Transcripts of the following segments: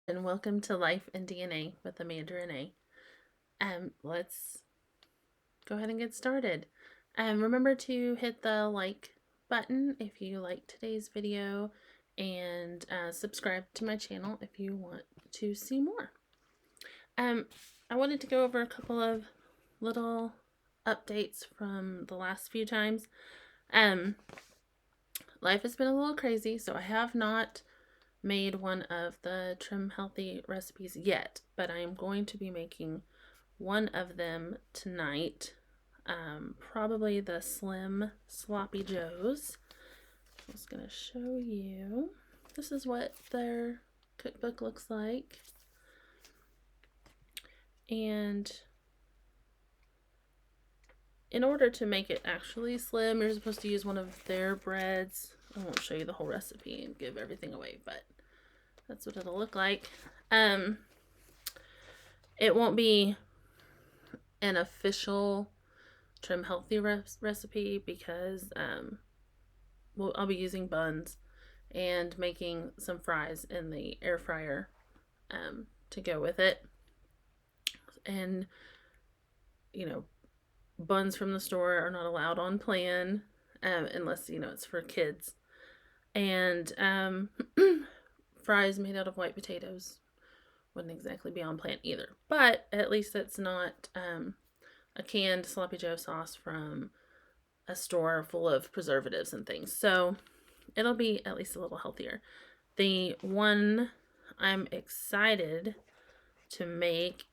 and welcome to Life in DNA with Amanda Renee. Let's go ahead and get started. Remember to hit the like button if you like today's video and subscribe to my channel if you want to see more. I wanted to go over a couple of little updates from the last few times. Life has been a little crazy, so I have not made one of the Trim Healthy recipes yet, but I am going to be making one of them tonight. Probably the Slim Sloppy Joes. I was going to show you. This is what their cookbook looks like. And in order to make it actually slim, you're supposed to use one of their breads. I won't show you the whole recipe and give everything away, but that's what it'll look like. It won't be an official Trim Healthy recipe because I'll be using buns and making some fries in the air fryer to go with it. And, buns from the store are not allowed on plan unless, it's for kids. And fries made out of white potatoes wouldn't exactly be on plan either. But at least it's not a canned sloppy joe sauce from a store full of preservatives and things. So it'll be at least a little healthier. The one I'm excited to make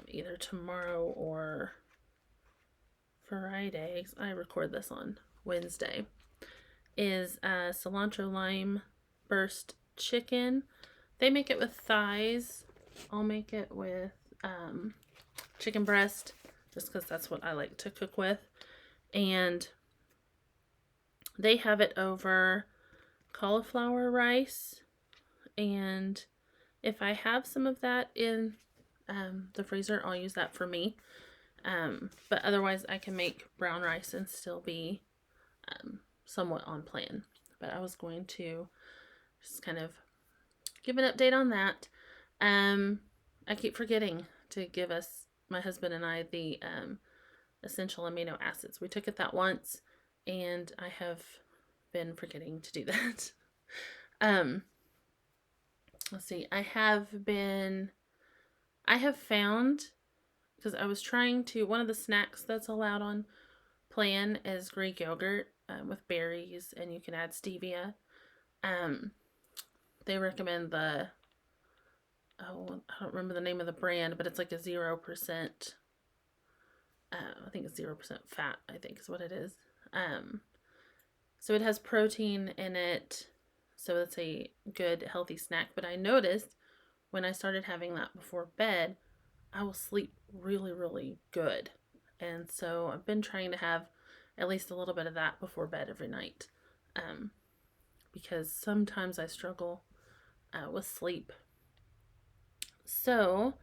either tomorrow or Friday, I record this on Wednesday, is cilantro lime burst chicken. They make it with thighs. I'll make it with chicken breast just because that's what I like to cook with. And they have it over cauliflower rice. And if I have some of that in the freezer, I'll use that for me. But otherwise, I can make brown rice and still be somewhat on plan. But I was going to just kind of give an update on that. I keep forgetting to give my husband and I, the essential amino acids. We took it that once, and I have been forgetting to do that. Let's see. I have found, because I was trying to, one of the snacks that's allowed on plan is Greek yogurt with berries, and you can add stevia. They recommend I don't remember the name of the brand, but it's like a 0%, I think it's 0% fat, I think is what it is. So it has protein in it, so it's a good, healthy snack. But I noticed when I started having that before bed, I will sleep really, really good. And so I've been trying to have at least a little bit of that before bed every night, because sometimes I struggle with sleep. So,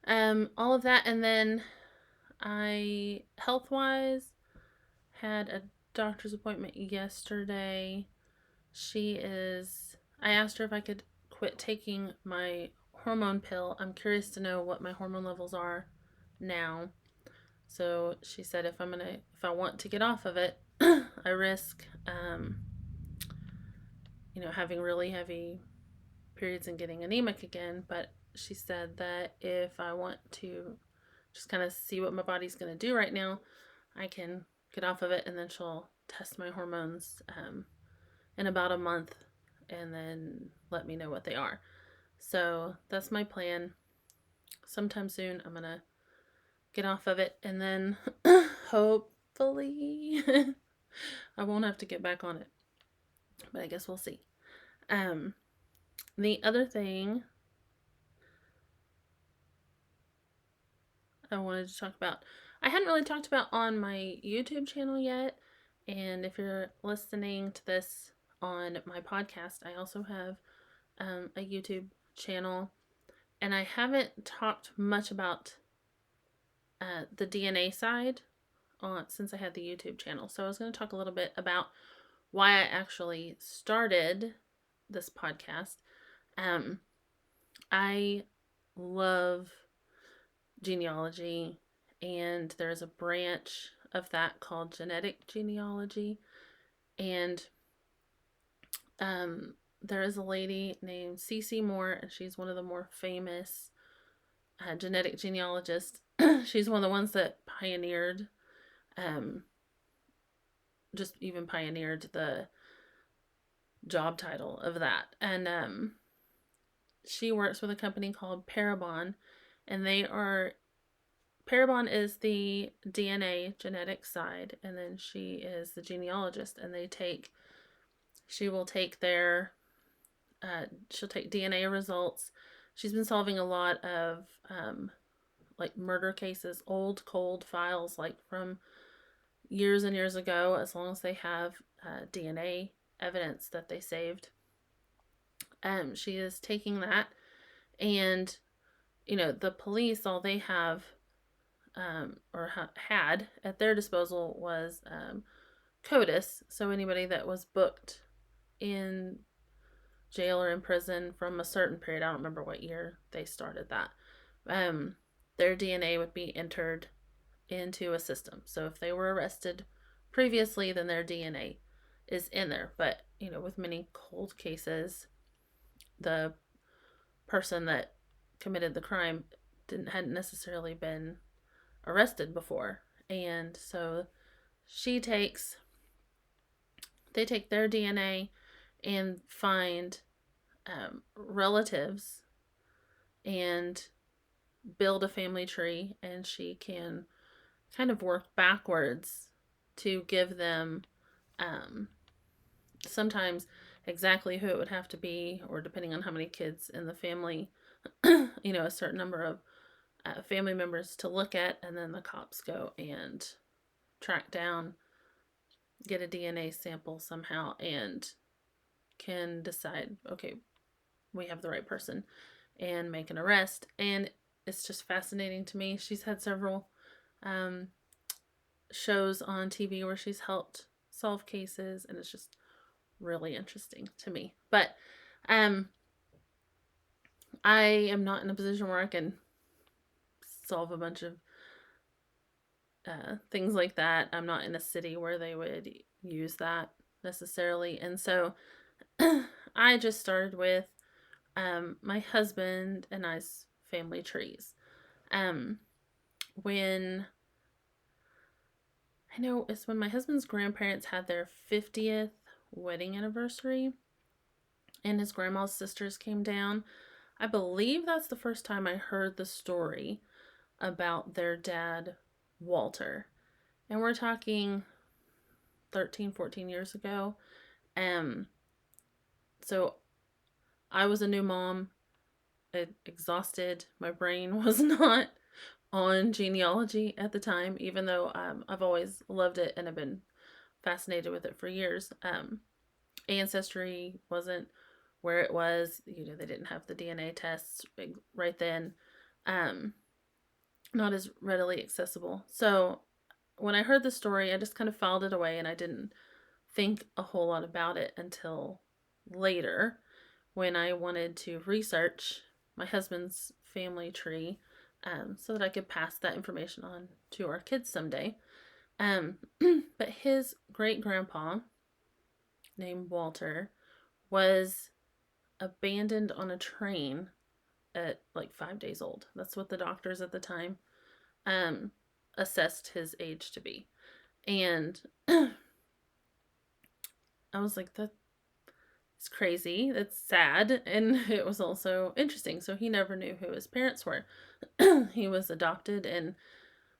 all of that, and then I, health-wise, had a doctor's appointment yesterday. I asked her if I could quit taking my hormone pill. I'm curious to know what my hormone levels are now. So she said if I want to get off of it, I risk, having really heavy periods and getting anemic again. But she said that if I want to just kind of see what my body's going to do right now, I can get off of it, and then she'll test my hormones in about a month and then let me know what they are. So that's my plan. Sometime soon I'm going to get off of it, and then hopefully I won't have to get back on it. But I guess we'll see. The other thing I wanted to talk about, I hadn't really talked about on my YouTube channel yet. And if you're listening to this on my podcast, I also have a YouTube channel. And I haven't talked much about the DNA side since I had the YouTube channel. So I was going to talk a little bit about why I actually started this podcast. I love genealogy, and there's a branch of that called genetic genealogy. And there is a lady named Cece Moore, and she's one of the more famous genetic genealogists. She's one of the ones that pioneered, um, just even pioneered the job title of that. And she works with a company called Parabon, and Parabon is the DNA genetic side, and then she is the genealogist, and she will take she'll take DNA results. She's been solving a lot of like murder cases, old cold files, like from years and years ago, as long as they have DNA evidence that they saved. She is taking that, and the police, all they have had at their disposal was CODIS. So anybody that was booked in jail or in prison from a certain period, I don't remember what year they started that, their DNA would be entered into a system. So if they were arrested previously, then their DNA is in there. But with many cold cases, the person that committed the crime hadn't necessarily been arrested before, and so they take their DNA and find relatives and build a family tree, and she can kind of work backwards to give them sometimes exactly who it would have to be, or depending on how many kids in the family, a certain number of family members to look at, and then the cops go and track down, get a DNA sample somehow, and can decide, okay, we have the right person, and make an arrest. And it's just fascinating to me. She's had several shows on TV where she's helped solve cases, and it's just really interesting to me. But I am not in a position where I can solve a bunch of things like that. I'm not in a city where they would use that necessarily. And so I just started with my husband and I's family trees. When I know it's when my husband's grandparents had their 50th wedding anniversary, and his grandma's sisters came down. I believe that's the first time I heard the story about their dad, Walter. And we're talking 13, 14 years ago. So I was a new mom, exhausted. My brain was not on genealogy at the time, even though I've always loved it and have been fascinated with it for years. Ancestry wasn't where it was. They didn't have the DNA tests right then. Not as readily accessible. So when I heard the story, I just kind of filed it away, and I didn't think a whole lot about it until later, when I wanted to research my husband's family tree, so that I could pass that information on to our kids someday. But his great grandpa, named Walter, was abandoned on a train at like 5 days old. That's what the doctors at the time assessed his age to be. And I was like, that's crazy. That's sad. And it was also interesting. So he never knew who his parents were. He was adopted and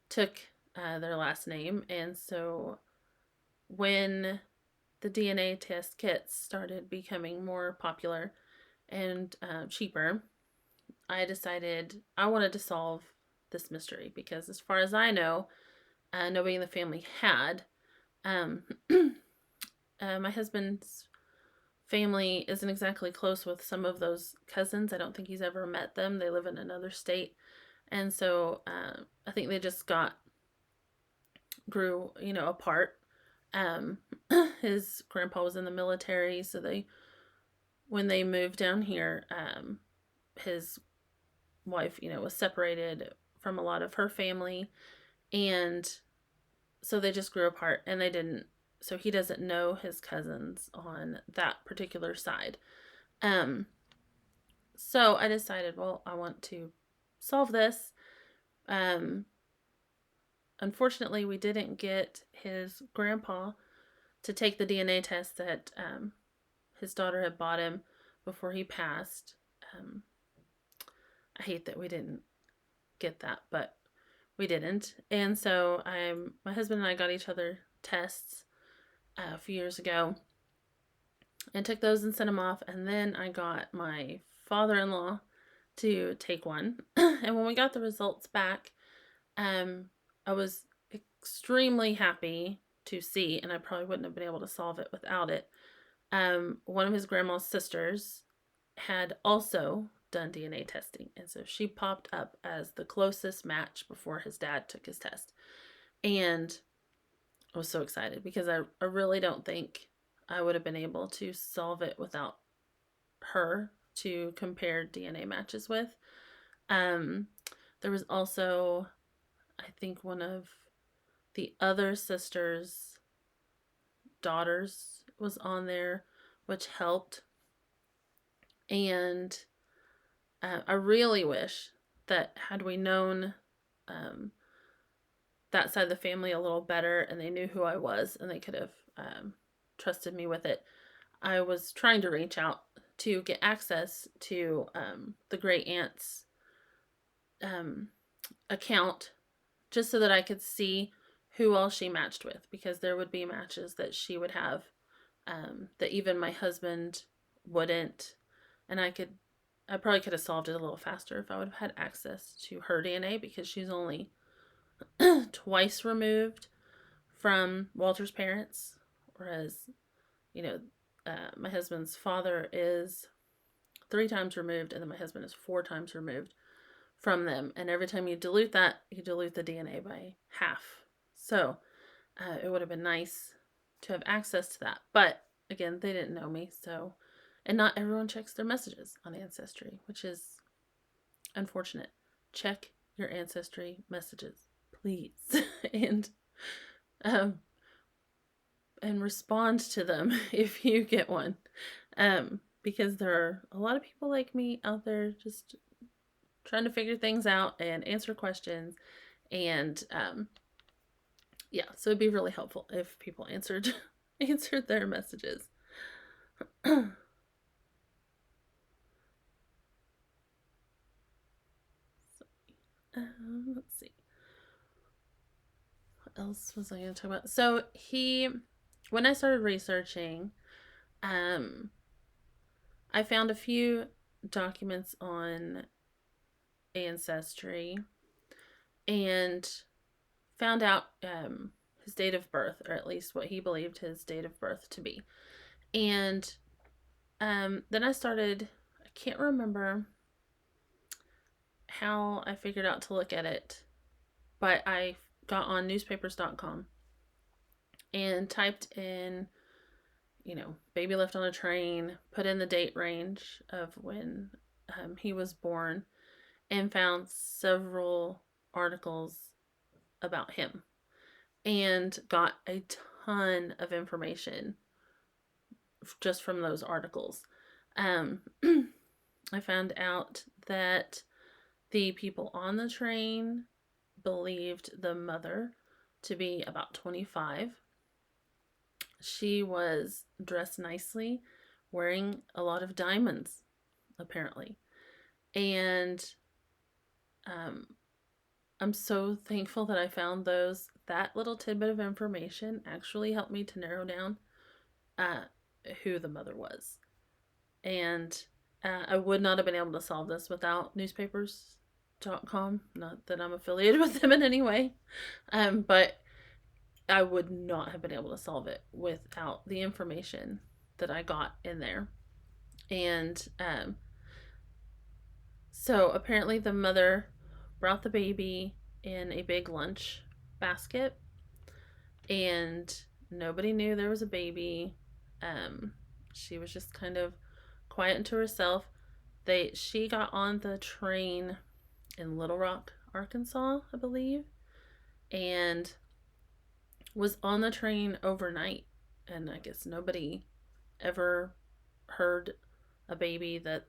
took their last name. And so when the DNA test kits started becoming more popular and cheaper, I decided I wanted to solve this mystery, because as far as I know, nobody in the family had. My husband's family isn't exactly close with some of those cousins. I don't think he's ever met them. They live in another state. And so I think they just grew apart. His grandpa was in the military, so when they moved down here, his wife, was separated from a lot of her family, and so they just grew apart, and so he doesn't know his cousins on that particular side. Um, so I decided, well, I want to solve this. Unfortunately, we didn't get his grandpa to take the DNA test that his daughter had bought him before he passed. I hate that we didn't get that, but we didn't. And so my husband and I got each other tests a few years ago and took those and sent them off. And then I got my father-in-law to take one. And when we got the results back, I was extremely happy to see, and I probably wouldn't have been able to solve it without it. One of his grandma's sisters had also done DNA testing, and so she popped up as the closest match before his dad took his test. And I was so excited because I really don't think I would have been able to solve it without her to compare DNA matches with. There was also, I think, one of the other sister's daughters was on there, which helped. And I really wish that had we known that side of the family a little better, and they knew who I was, and they could have trusted me with it. I was trying to reach out to get access to the great aunt's account, just so that I could see who all she matched with, because there would be matches that she would have that even my husband wouldn't, and I probably could have solved it a little faster if I would have had access to her DNA, because she's only twice removed from Walter's parents, whereas my husband's father is 3 times removed, and then my husband is 4 times removed from them. And every time you dilute that, you dilute the DNA by half. So it would have been nice to have access to that. But again, they didn't know me. So, and not everyone checks their messages on Ancestry, which is unfortunate. Check your Ancestry messages, please. And respond to them if you get one. Because there are a lot of people like me out there just trying to figure things out and answer questions. And so it'd be really helpful if people answered their messages. Let's see. What else was I going to talk about? So when I started researching, I found a few documents on Ancestry and found out his date of birth, or at least what he believed his date of birth to be. And then I can't remember how I figured out to look at it, but I got on newspapers.com and typed in, baby left on a train, put in the date range of when he was born, and found several articles about him, and got a ton of information just from those articles. I found out that the people on the train believed the mother to be about 25. She was dressed nicely, wearing a lot of diamonds, apparently. And I'm so thankful that I found those. That little tidbit of information actually helped me to narrow down who the mother was. And I would not have been able to solve this without newspapers.com. Not that I'm affiliated with them in any way, but I would not have been able to solve it without the information that I got in there. And so apparently the mother brought the baby in a big lunch basket, and nobody knew there was a baby. She was just kind of quiet unto herself. she got on the train in Little Rock, Arkansas, I believe, and was on the train overnight. And I guess nobody ever heard a baby that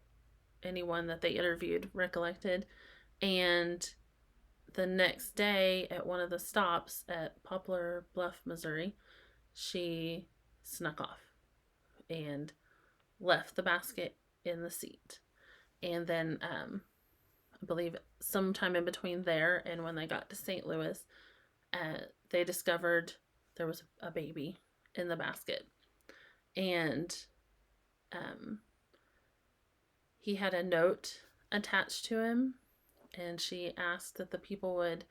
anyone that they interviewed recollected. And the next day at one of the stops at Poplar Bluff, Missouri, she snuck off and left the basket in the seat. And then I believe sometime in between there and when they got to St. Louis, they discovered there was a baby in the basket. And he had a note attached to him, and she asked that the people would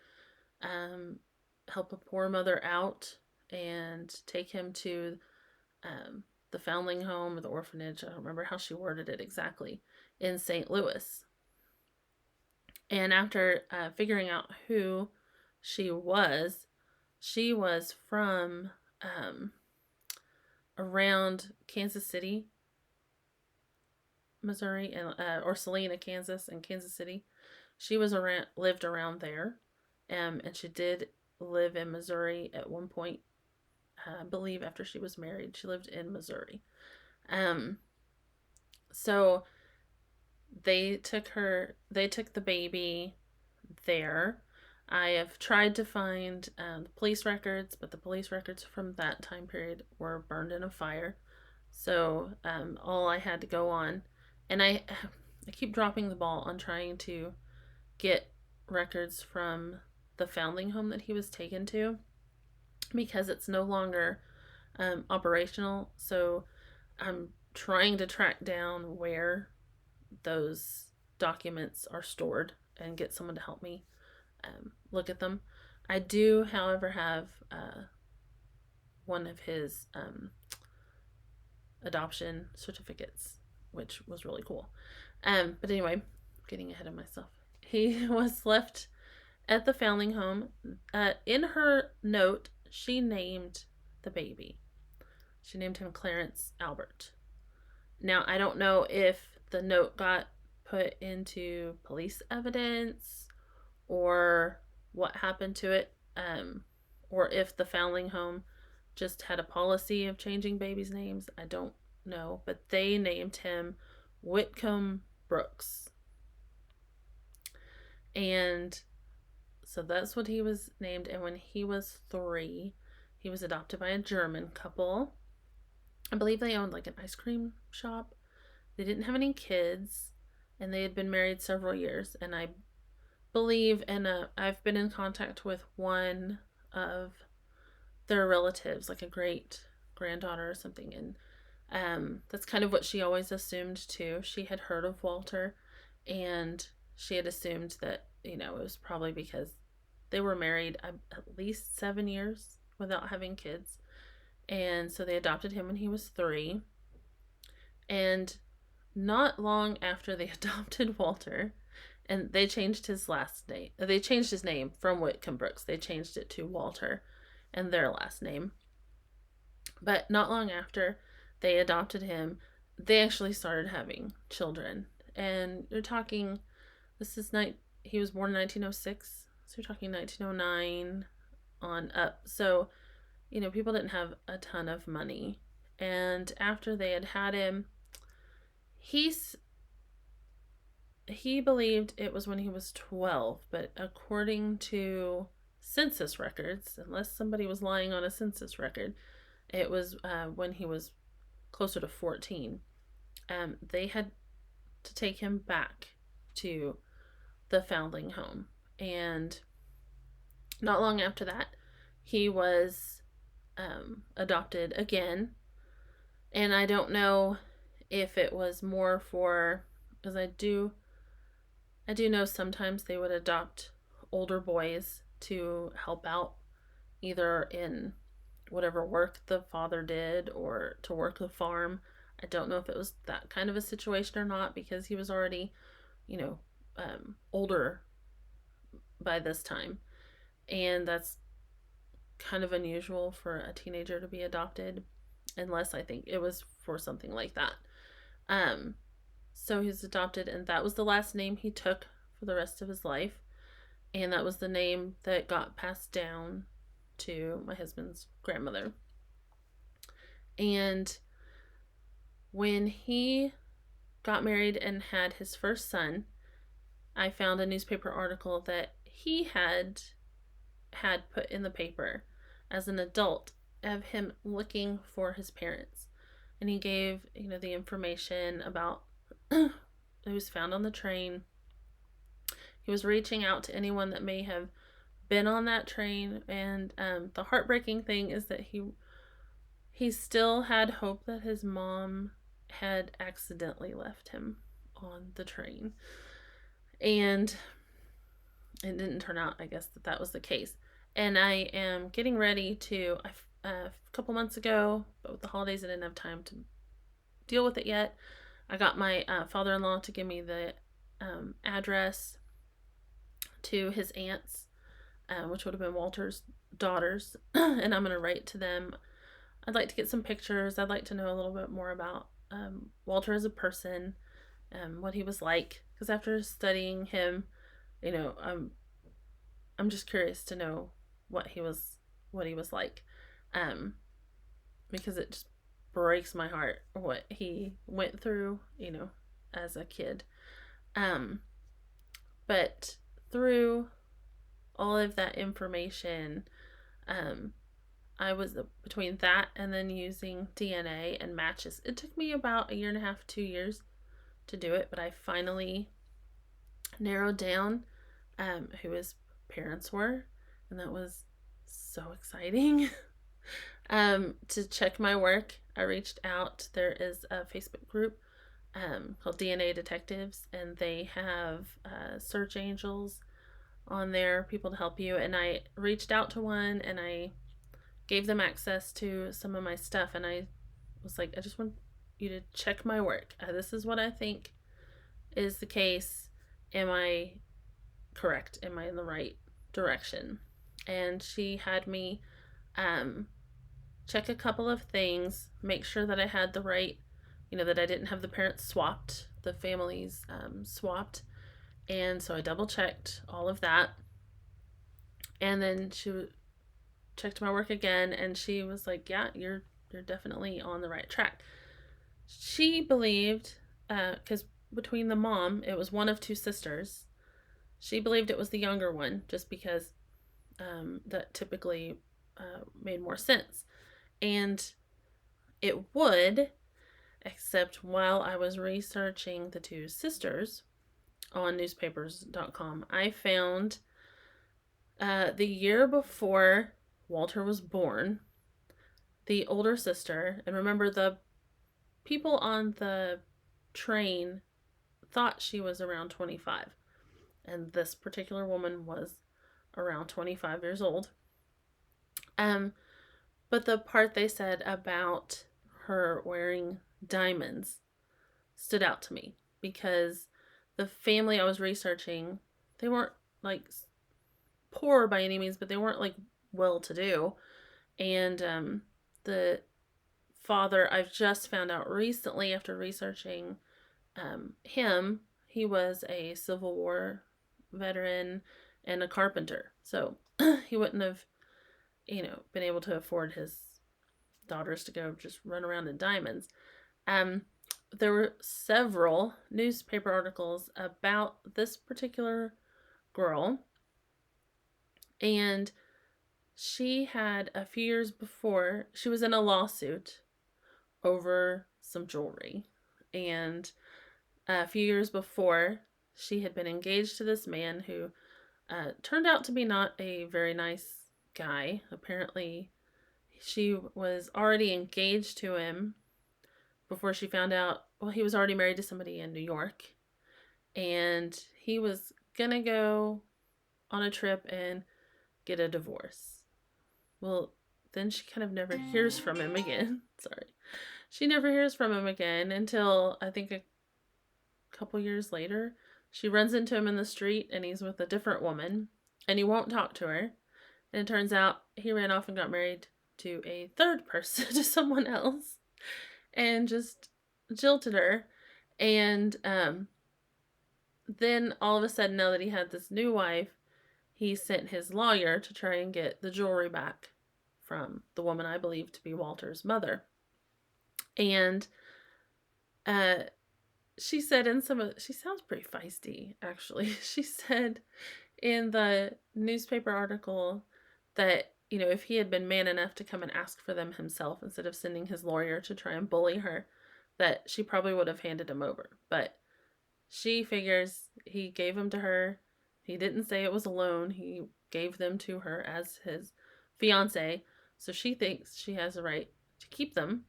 help a poor mother out and take him to the foundling home or the orphanage. I don't remember how she worded it exactly, in St. Louis. And after figuring out who she was from around Kansas City, Missouri, and or Salina, Kansas, and Kansas City. She lived around there, and she did live in Missouri at one point. I believe after she was married, she lived in Missouri. So they took the baby there. I have tried to find police records, but the police records from that time period were burned in a fire. So all I had to go on, and I keep dropping the ball on trying to get records from the foundling home that he was taken to, because it's no longer operational. So I'm trying to track down where those documents are stored and get someone to help me look at them. I do, however, have one of his adoption certificates, which was really cool. But anyway, getting ahead of myself. He was left at the foundling home. In her note, she named the baby. She named him Clarence Albert. Now, I don't know if the note got put into police evidence or what happened to it, or if the foundling home just had a policy of changing babies' names. I don't know, but they named him Whitcomb Brooks. And so that's what he was named. And when he was 3, he was adopted by a German couple. I believe they owned like an ice cream shop. They didn't have any kids, and they had been married several years. And I believe, and I've been in contact with one of their relatives, like a great granddaughter or something, and that's kind of what she always assumed too. She had heard of Walter, and she had assumed that, it was probably because they were married at least 7 years without having kids, and so they adopted him when he was 3. And not long after they adopted Walter, and they changed his last name. They changed his name from Whitcomb Brooks. They changed it to Walter, and their last name. But not long after they adopted him, they actually started having children. And you're talking, he was born in 1906, so you're talking 1909 on up. So, people didn't have a ton of money. And after they had him, he believed it was when he was 12, but according to census records, unless somebody was lying on a census record, it was when he was closer to 14. They had to take him back to the foundling home. And not long after that, he was adopted again. And I don't know if it was more for, because I do know sometimes they would adopt older boys to help out either in whatever work the father did or to work the farm. I don't know if it was that kind of a situation or not, because he was already, older by this time. And that's kind of unusual for a teenager to be adopted, unless I think it was for something like that. So he was adopted, and that was the last name he took for the rest of his life. And that was the name that got passed down to my husband's grandmother. And when he got married and had his first son, I found a newspaper article that he had put in the paper as an adult of him looking for his parents. And he gave, the information about it was found on the train. He was reaching out to anyone that may have been on that train. And the heartbreaking thing is that he still had hope that his mom had accidentally left him on the train. And it didn't turn out, I guess, that was the case. And I am getting ready to, a couple months ago, but with the holidays, I didn't have time to deal with it yet. I got my father-in-law to give me the address to his aunts, which would have been Walter's daughters, and I'm going to write to them. I'd like to get some pictures. I'd like to know a little bit more about Walter as a person, what he was like, because after studying him, I'm just curious to know what he was like, because it just breaks my heart what he went through, as a kid. But through all of that information, I was between that and then using DNA and matches. It took me about 1.5 years, 2 years to do it, but I finally narrowed down who his parents were, and that was so exciting. To check my work, I reached out. There is a Facebook group called DNA Detectives, and they have search angels on there, people to help you. And I reached out to one, and I gave them access to some of my stuff, and I was like, I just want you to check my work. This is what I think is the case. Am I correct? Am I in the right direction? And she had me check a couple of things, make sure that I had the right, that I didn't have the parents swapped, the families swapped. And so I double checked all of that. And then she checked my work again, and she was like, yeah, you're definitely on the right track. She believed, because between the mom, it was one of two sisters, she believed it was the younger one, just because that typically made more sense. And it would, except while I was researching the two sisters on newspapers.com, I found the year before Walter was born, the older sister, and remember, the people on the train thought she was around 25, and this particular woman was around 25 years old. But the part they said about her wearing diamonds stood out to me, because the family I was researching, they weren't like poor by any means, but they weren't like well-to-do. And the father, I've just found out recently after researching him, he was a Civil War veteran and a carpenter. So he wouldn't have, been able to afford his daughters to go just run around in diamonds. There were several newspaper articles about this particular girl, and she had, a few years before, she was in a lawsuit over some jewelry, and a few years before, she had been engaged to this man who turned out to be not a very nice guy. Apparently, she was already engaged to him before she found out, well, he was already married to somebody in New York, and he was gonna go on a trip and get a divorce. Well, then she kind of never hears from him again. Sorry. She never hears from him again until, I think, a couple years later. She runs into him in the street, and he's with a different woman, and he won't talk to her. And it turns out he ran off and got married to a third person, to someone else, and just jilted her. And then all of a sudden, now that he had this new wife, he sent his lawyer to try and get the jewelry back from the woman I believe to be Walter's mother. And uh, she said in some of, she sounds pretty feisty actually. She said in the newspaper article that, you know, if he had been man enough to come and ask for them himself instead of sending his lawyer to try and bully her, that she probably would have handed him over. But she figures he gave them to her. He didn't say it was a loan. He gave them to her as his fiance. So she thinks she has a right to keep them.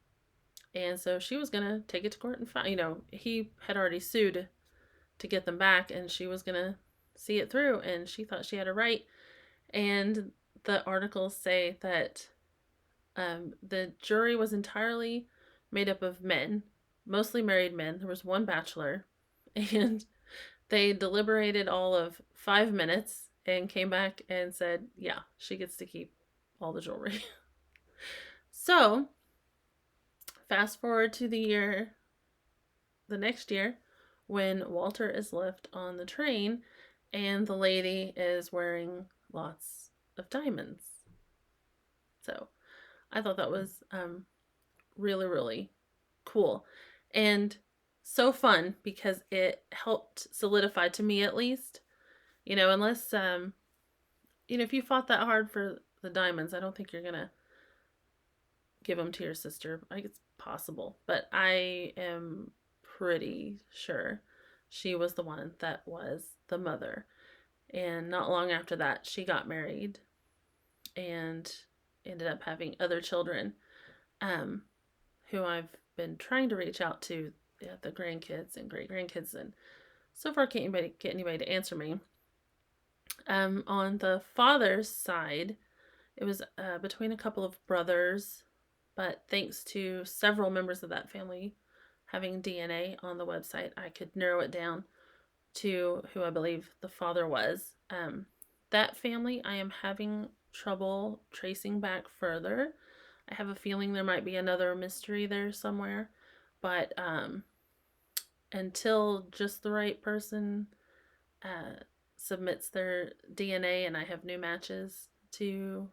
And so she was going to take it to court and find, you know, he had already sued to get them back, and she was going to see it through, and she thought she had a right. And the articles say that the jury was entirely made up of men, mostly married men. There was one bachelor, and they deliberated all of 5 minutes and came back and said, yeah, she gets to keep all the jewelry. So, fast forward to the next year, when Walter is left on the train and the lady is wearing lots of diamonds. So, I thought that was really, really cool. And so fun because it helped solidify, to me at least, you know, unless you know, if you fought that hard for the diamonds, I don't think you're gonna give them to your sister. I think it's possible, but I am pretty sure she was the one that was the mother. And not long after that, she got married and ended up having other children, who I've been trying to reach out to, the grandkids and great grandkids, and so far can't get anybody to answer me. On the father's side, it was between a couple of brothers, but thanks to several members of that family having DNA on the website, I could narrow it down to who I believe the father was. That family, I am having trouble tracing back further. I have a feeling there might be another mystery there somewhere, but until just the right person submits their DNA and I have new matches to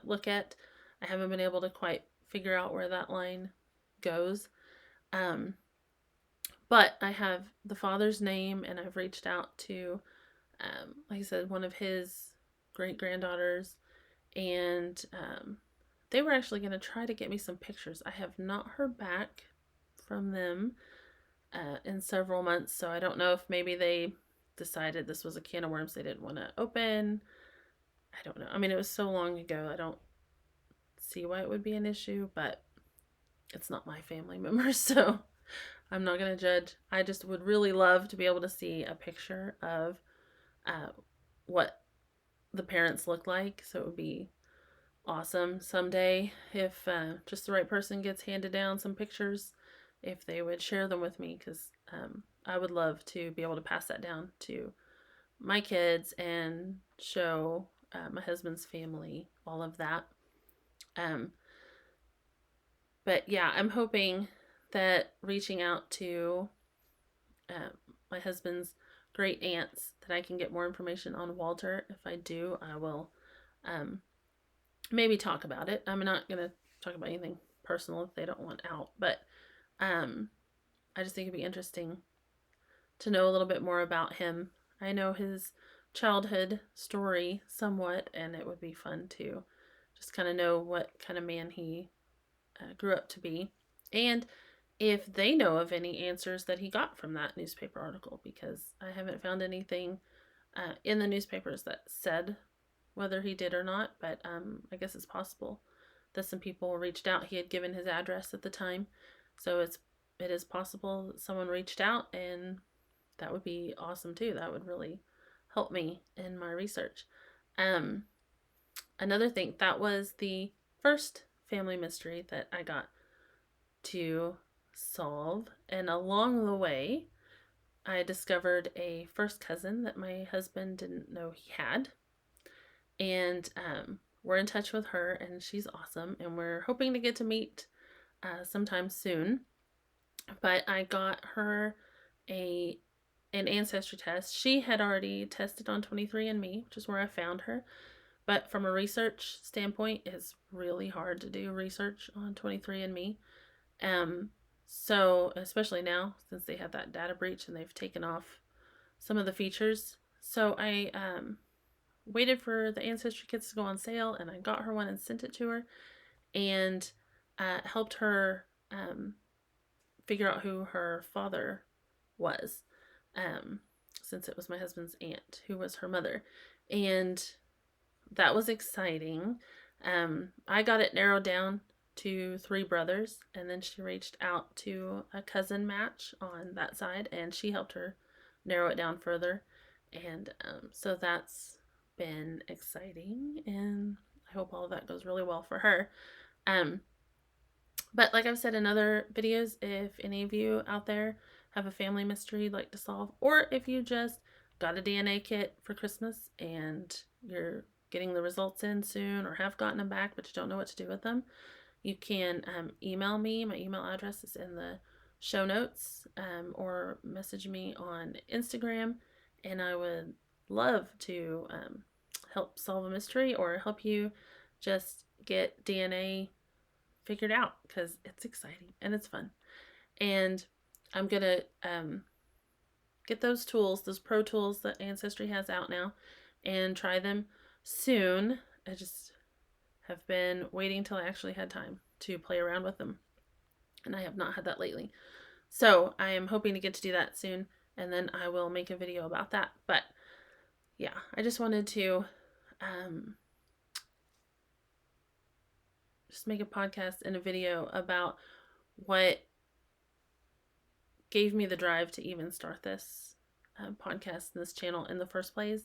look at, I haven't been able to quite figure out where that line goes. But I have the father's name, and I've reached out to, like I said, one of his great granddaughters, and they were actually going to try to get me some pictures. I have not heard back from them in several months, so I don't know if maybe they decided this was a can of worms they didn't want to open. I don't know. I mean, it was so long ago, I don't see why it would be an issue, but it's not my family member, so I'm not going to judge. I just would really love to be able to see a picture of what the parents look like, so it would be awesome someday if just the right person gets handed down some pictures, if they would share them with me, because I would love to be able to pass that down to my kids and show my husband's family all of that. But yeah, I'm hoping that reaching out to my husband's great aunts, that I can get more information on Walter. If I do, I will maybe talk about it. I'm not going to talk about anything personal if they don't want out, but I just think it'd be interesting to know a little bit more about him. I know his childhood story somewhat, and it would be fun to just kind of know what kind of man he grew up to be, and if they know of any answers that he got from that newspaper article, because I haven't found anything in the newspapers that said whether he did or not, but I guess it's possible that some people reached out. He had given his address at the time, so it is possible that someone reached out, and that would be awesome too. That would really help me in my research. Another thing, that was the first family mystery that I got to solve, and along the way I discovered a first cousin that my husband didn't know he had, and we're in touch with her, and she's awesome, and we're hoping to get to meet sometime soon. But I got her an ancestry test. She had already tested on 23andMe, which is where I found her. But from a research standpoint, it's really hard to do research on 23andMe. So especially now, since they had that data breach and they've taken off some of the features. So I waited for the ancestry kits to go on sale, and I got her one and sent it to her, and helped her figure out who her father was, since it was my husband's aunt who was her mother. And that was exciting. I got it narrowed down to 3 brothers, and then she reached out to a cousin match on that side, and she helped her narrow it down further. And so that's been exciting, and I hope all of that goes really well for her. But like I've said in other videos, if any of you out there have a family mystery you'd like to solve, or if you just got a DNA kit for Christmas and you're getting the results in soon, or have gotten them back but you don't know what to do with them, you can email me. My email address is in the show notes, or message me on Instagram, and I would love to help solve a mystery or help you just get DNA figured out, because it's exciting and it's fun. And I'm gonna get those tools, those pro tools that Ancestry has out now, and try them soon. I just have been waiting till I actually had time to play around with them, and I have not had that lately. So I am hoping to get to do that soon, and then I will make a video about that. But yeah, I just wanted to just make a podcast and a video about what gave me the drive to even start this podcast and this channel in the first place,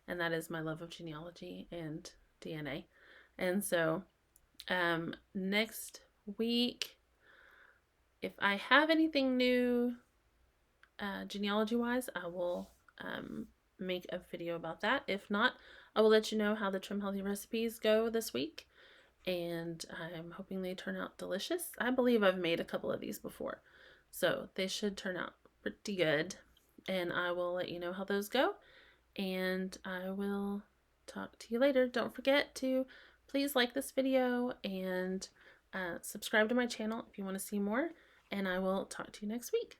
and that is my love of genealogy and DNA. And so next week, if I have anything new genealogy wise, I will make a video about that. If not, I will let you know how the Trim Healthy recipes go this week, and I'm hoping they turn out delicious. I believe I've made a couple of these before, so they should turn out pretty good, and I will let you know how those go, and I will talk to you later. Don't forget to please like this video and subscribe to my channel if you want to see more, and I will talk to you next week.